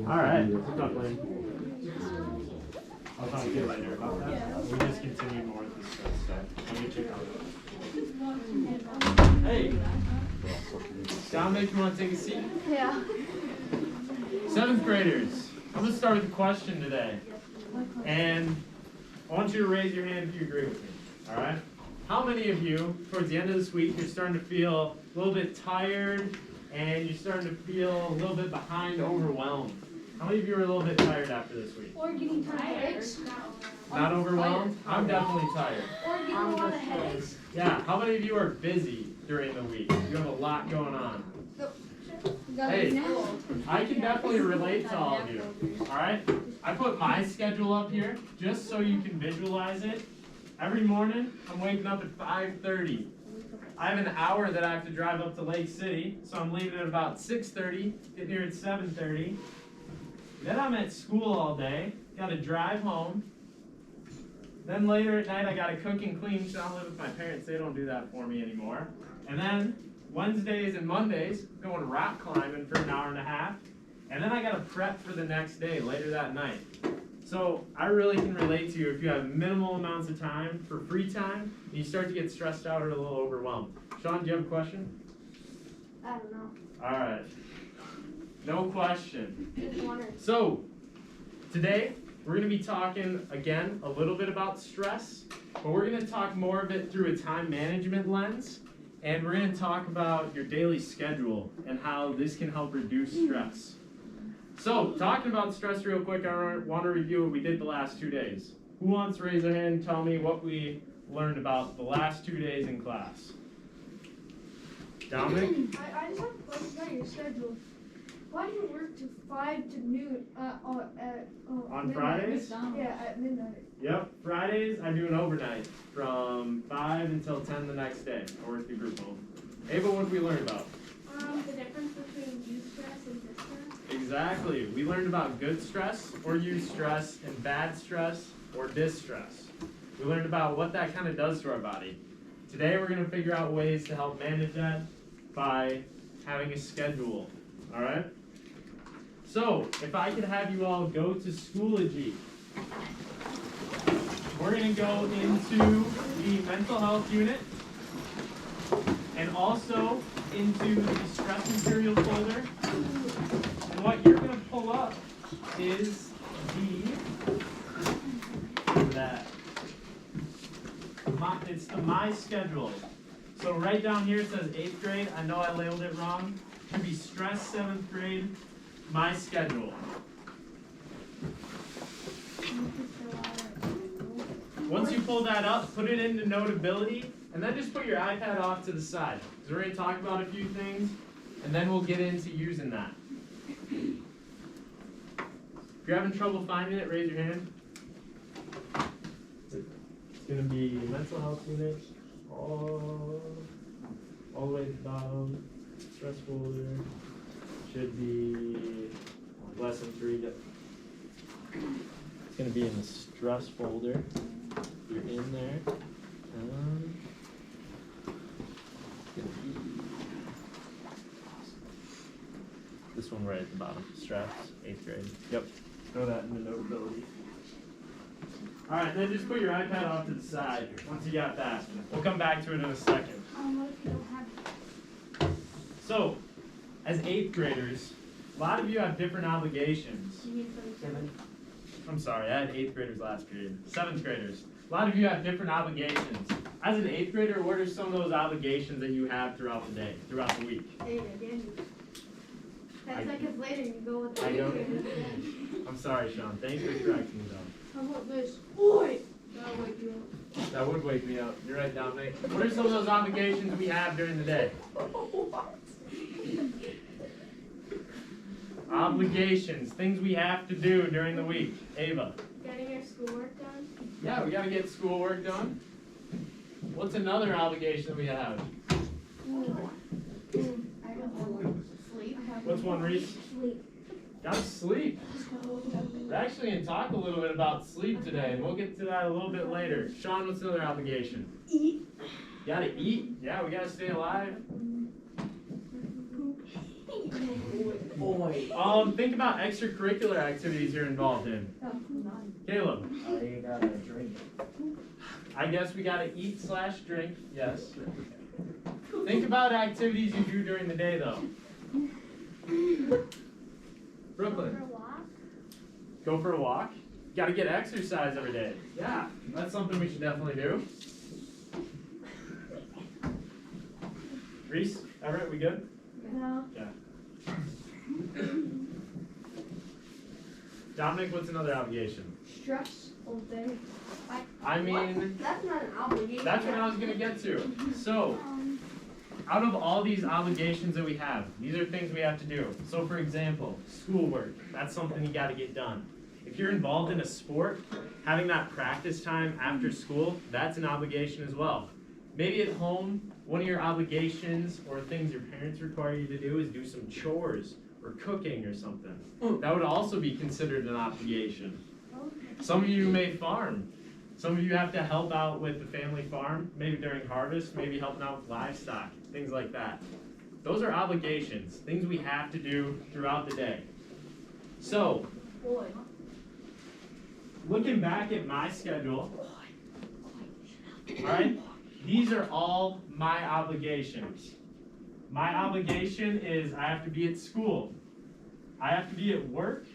Alright, what's up, Lane? I'll talk to you later about that. We just continue more with this stuff. I'll get you covered. Hey! Dominic, you want to take a seat? Yeah. 7th graders, I'm going to start with a question today. And I want you to raise your hand if you agree with me. Alright? How many of you, towards the end of this week, you're starting to feel a little bit tired and you're starting to feel a little bit behind, overwhelmed? How many of you are a little bit tired after this week? Or getting tired. Not overwhelmed? I'm definitely tired. Or getting a lot of headaches. Yeah, how many of you are busy during the week? You have a lot going on. Hey, I can definitely relate to all of you. Alright? I put my schedule up here just so you can visualize it. Every morning, I'm waking up at 5:30. I have an hour that I have to drive up to Lake City, so I'm leaving at about 6:30, getting here at 7:30. Then I'm at school all day, gotta drive home. Then later at night I gotta cook and clean, so I don't live with my parents, they don't do that for me anymore. And then Wednesdays and Mondays, going rock climbing for an hour and a half. And then I gotta prep for the next day, later that night. So I really can relate to you if you have minimal amounts of time for free time, and you start to get stressed out or a little overwhelmed. Sean, do you have a question? I don't know. Alright. No question. Just wondering. So, today, we're going to be talking, again, a little bit about stress, but we're going to talk more of it through a time management lens, and we're going to talk about your daily schedule and how this can help reduce stress. So, talking about stress real quick, I want to review what we did the last 2 days. Who wants to raise their hand and tell me what we learned about the last 2 days in class? Dominic? I just have a question about your schedule. Why do you work to 5 to noon On midnight? Fridays? Yeah, at midnight. Yep, Fridays I do an overnight from 5 until 10 the next day. I work the group home. Ava, what did we learn about? The difference between eustress and distress. Exactly. We learned about good stress or eustress and bad stress or distress. We learned about what that kind of does to our body. Today we're going to figure out ways to help manage that by having a schedule. Alright? So, if I could have you all go to Schoology. We're going to go into the mental health unit and also into the stress material folder. And what you're going to pull up is it's the My Schedule. So right down here it says 8th grade. I know I labeled it wrong. It should be Stress 7th grade, My Schedule. Once you pull that up, put it into Notability, and then just put your iPad off to the side. Because we're going to talk about a few things, and then we'll get into using that. If you're having trouble finding it, raise your hand. It's going to be mental health unit, all the way to the bottom, stress folder, should be lesson 3. It's going to be in the stress folder. You're in there. This one right at the bottom, stress, 8th grade. Yep, throw that in the Notability. Alright, then just put your iPad off to the side once you got that. We'll come back to it in a second. What if you don't have it? So, as 8th graders, a lot of you have different obligations. You need some. I'm sorry, I had 8th graders last period. 7th graders. A lot of you have different obligations. As an 8th grader, what are some of those obligations that you have throughout the day, throughout the week? 10 seconds later, you go with the I don't. I'm sorry, Sean. Thanks for correcting me, though. How about this? Boy! That'll wake you up. That would wake me up. You're right, Dominic. What are some of those obligations we have during the day? Obligations, things we have to do during the week. Ava. Getting your schoolwork done. Yeah, we got to get schoolwork done. What's another obligation we have? I don't know. Sleep. What's one, Reese? Sleep. Gotta sleep. We're actually going to talk a little bit about sleep today, and we'll get to that a little bit later. Sean, what's another obligation? Eat. Gotta eat. Yeah, we gotta stay alive. Boy. Think about extracurricular activities you're involved in. Caleb. I gotta drink. I guess we gotta eat/drink, yes. Think about activities you do during the day though. Brooklyn. Go for a walk? Gotta get exercise every day. Yeah, that's something we should definitely do. Reese, Everett, we good? No. Yeah. Dominic, what's another obligation? Stress all day. I mean, That's not an obligation. that's what I was gonna get to. So, out of all these obligations that we have, these are things we have to do. So for example, schoolwork, that's something you gotta get done. If you're involved in a sport, having that practice time after school, that's an obligation as well. Maybe at home, one of your obligations or things your parents require you to do is do some chores or cooking or something. That would also be considered an obligation. Some of you may farm. Some of you have to help out with the family farm, maybe during harvest, maybe helping out with livestock, things like that. Those are obligations, things we have to do throughout the day. So, looking back at my schedule, alright, these are all my obligations. My obligation is I have to be at school. I have to be at work.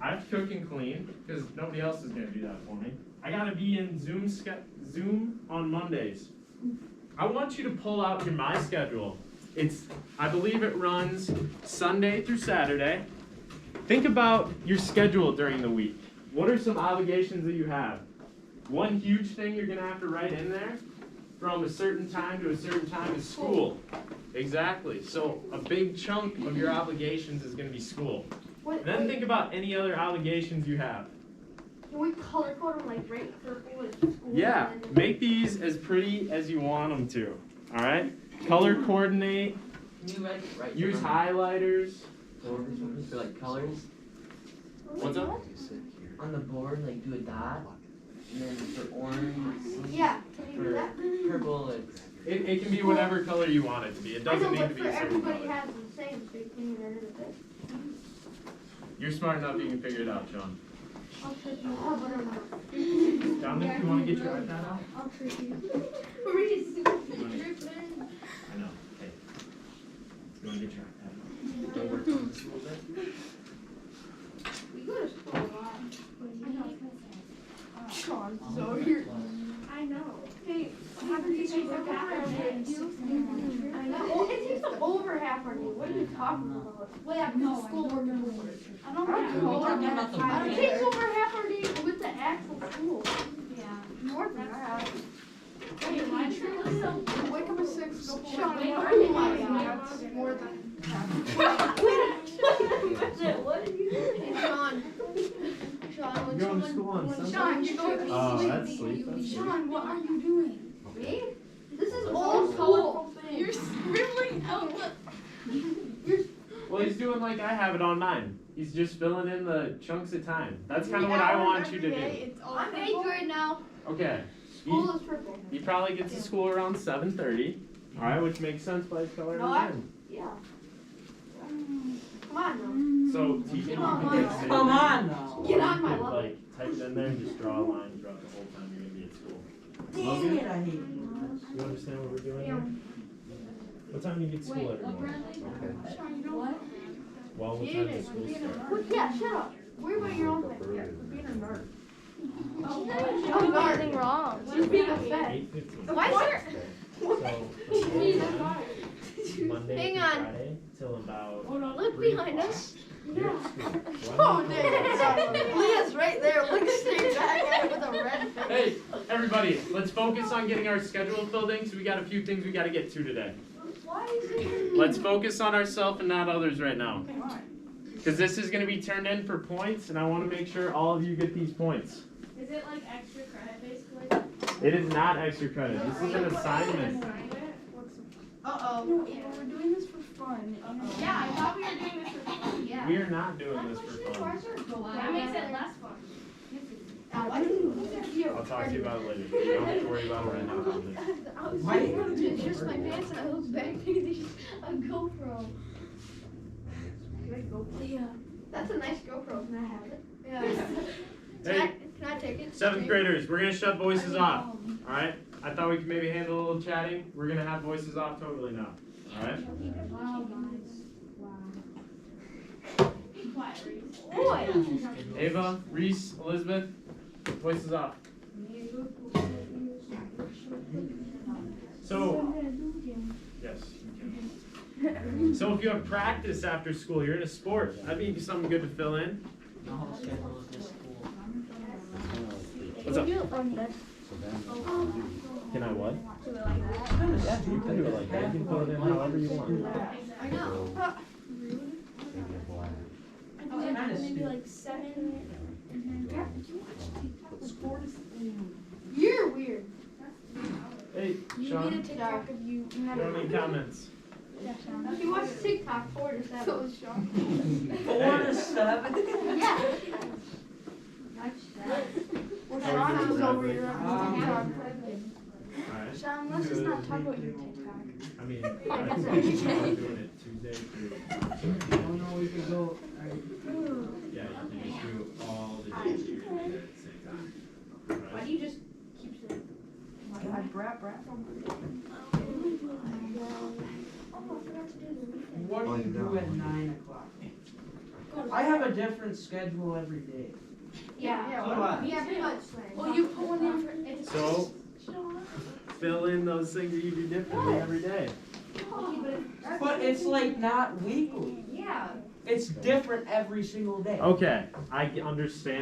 I have to cook and clean, because nobody else is going to do that for me. I gotta be in Zoom on Mondays. I want you to pull out your My Schedule. I believe it runs Sunday through Saturday. Think about your schedule during the week. What are some obligations that you have? One huge thing you're gonna have to write in there, from a certain time to a certain time, is school. Exactly. So a big chunk of your obligations is gonna be school. And then think about any other obligations you have. Can we color code them like right purple at school? Yeah, make these as pretty as you want them to. All right, color coordinate. Can you write Use highlighters. for like colors What's up? on the board? Like do a dot, and then for orange. Yeah, can you do For that? purple, it's It can be whatever color you want it to be. It I know, doesn't need to but be for a certain everybody color. has the same, so you can edit it a bit. You're smart enough. You can figure it out, John. I'll trick you. Oh, but I'm not. Dominic, you want to get your iPad out? I'll trick you. Reese. I know. Okay. You want to get your iPad out? don't work on this a little bit. We go to school a lot. Sean, so you're. I know. Hey, how did you take over half our day? I know. Well, it takes up over half our day. What are you talking about? Well, yeah, because schoolwork and homework. I don't We're talking know. about it takes over half our day with the actual school. Yeah. More than that. Wait, why should I wake up at 6, go for Sean, a what are you walk. doing? That's more than half. What are you doing? Sean, You're going to school on Sunday? Sean, you're going to Oh, that's sleep. Sean, what are you doing? Me? This is old school. You're scribbling out the. Well, he's doing like I have it on mine. He's just filling in the chunks of time. That's kind of what I want you to do. I'm 8th grade now. Okay. School is triple. He probably gets to school around 7:30. All right, which makes sense by his color. No, Yeah. Come on now. So teaching Come on, Come on now. Get on my could, level. like type it in there and just draw a line throughout the whole time you're gonna be at school. Dang Logan, it, I hate you. you understand what we're doing here? What time do you get to school every morning? Sean, you know what? Well, what time does school start? Well, yeah, shut up. Worry about your own thing. Yeah, being a nerd. Oh, I'm nothing wrong. Just being a fed. 8:15. Why is there? So Monday Hang through on. Friday till about. Look behind us. you're Yeah. at school. Oh, Leah's right there. Look straight back at it with a red face. Hey, everybody, let's focus on getting our schedule filled in because we got a few things we got to get to today. Why is it? Let's focus on ourselves and not others right now. Because this is going to be turned in for points, and I want to make sure all of you get these points. Is it like extra credit basically? It is not extra credit. This is an assignment. Uh-oh. No, we're doing this for fun. Yeah, I thought we were doing this for fun. Yeah. We are not doing this for fun. That makes it less fun. I didn't. I'll talk to you about it later. You don't have to worry about it right now. Why are you gonna do It's just my pants and I look back. There's a GoPro. Can I Yeah. That's a nice GoPro. Can I have it? Yeah. Hey, Can I take it? 7th graders, we're gonna shut voices off. Alright? I thought we could maybe handle a little chatting. We're gonna have voices off totally now. Alright? Be quiet, Reese. Boy. Ava, Reese, Elizabeth, voices off. So, yes, you can. So if you have practice after school, you're in a sport, that'd be something good to fill in. The whole schedule of this school. What's up? Can I what? Yeah, you can do it like that. You can fill it in however you want. I know. Maybe like 7. You're weird. Hey, You Sean, need a TikTok of you. you don't need comments. She watches TikTok 4 to 7. So is Sean. 4 to 7? Yeah. Sean is over your TikTok. Alright. Sean, let's just not talk about your TikTok. I mean, I'm doing it Tuesday through. Oh no, we could go. Yeah, you can do all the days you're doing it at the same time. Why Alright? do you just keep saying? What do you do at 9 o'clock? I have a different schedule every day. Yeah. So do I. Yeah, pretty much. Well, you put one in for. It's So, fill in those things that you do differently every day. But it's like not weekly. Yeah. It's different every single day. Okay, I understand.